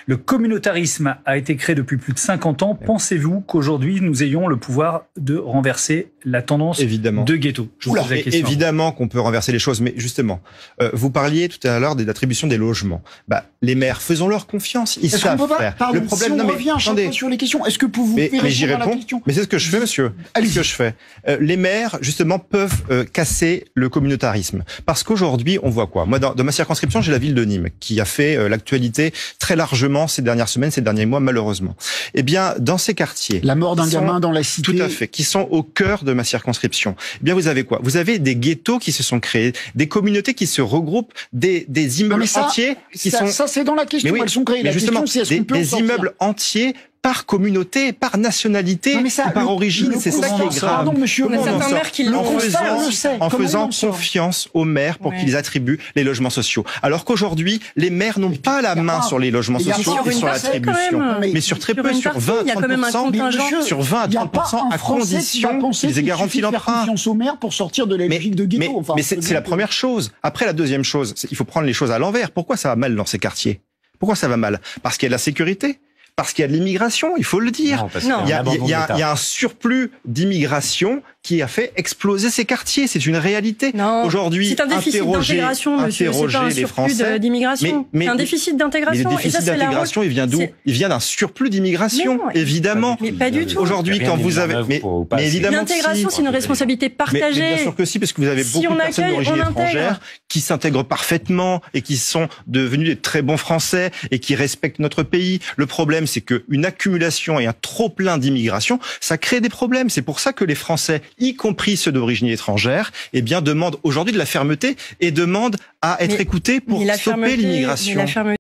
Le communautarisme a été créé depuis plus de 50 ans. Pensez-vous qu'aujourd'hui, nous ayons le pouvoir de renverser la tendance de ghetto? Je vous pose la question. Évidemment qu'on peut renverser les choses, mais justement, vous parliez tout à l'heure de l'attribution des logements. Les maires, faisons-leur confiance. Ils savent faire. Le problème, si on revient sur les questions, est-ce que vous pouvez répondre à la question? Mais c'est ce que je fais, monsieur. C'est ce que je fais. Les maires, justement, peuvent casser le communautarisme. Parce qu'aujourd'hui, on voit quoi? Moi, dans ma circonscription, j'ai la ville de Nîmes, qui a fait l'actualité très largement ces dernières semaines, ces derniers mois, malheureusement. Eh bien, dans ces quartiers... La mort d'un gamin dans la cité... Tout à fait, qui sont au cœur de ma circonscription. Eh bien, vous avez quoi? Vous avez des ghettos qui se sont créés, des communautés qui se regroupent, des immeubles entiers qui sont... Ça, c'est dans la question, elles sont créées. La question, c'est est-ce qu'on peut en sortir? Des immeubles entiers par communauté, par nationalité, par origine, c'est ça qui est grave. Pardon, monsieur, en faisant confiance aux maires pour qu'ils attribuent les logements sociaux. Alors qu'aujourd'hui, les maires n'ont pas la main sur les logements sociaux et sur l'attribution. Mais sur très peu, sur 20 à 30%, sur 20 à 30%, à condition qu'ils aient garanti l'emprunt. Confiance aux maires pour sortir de la logique de ghetto. Mais c'est la première chose. Après, la deuxième chose, il faut prendre les choses à l'envers. Pourquoi ça va mal dans ces quartiers? Pourquoi ça va mal? Parce qu'il y a de la sécurité. Parce qu'il y a de l'immigration, il faut le dire. Il y a un surplus d'immigration qui a fait exploser ces quartiers. C'est une réalité. Aujourd'hui, c'est un déficit d'intégration, monsieur. C'est pas un surplus d'immigration. C'est un déficit d'intégration. Mais le déficit d'intégration, il vient d'où? Il vient d'un surplus d'immigration, évidemment. Mais pas du tout. Aujourd'hui, quand vous avez... Mais évidemment, l'intégration, c'est une responsabilité partagée. Mais bien sûr que si, parce que vous avez beaucoup de personnes d'origine étrangère qui s'intègrent parfaitement et qui sont devenus des très bons Français et qui respectent notre pays. Le problème, c'est qu'une accumulation et un trop-plein d'immigration, ça crée des problèmes. C'est pour ça que les Français, y compris ceux d'origine étrangère, demandent aujourd'hui de la fermeté et demandent à être écoutés pour stopper l'immigration.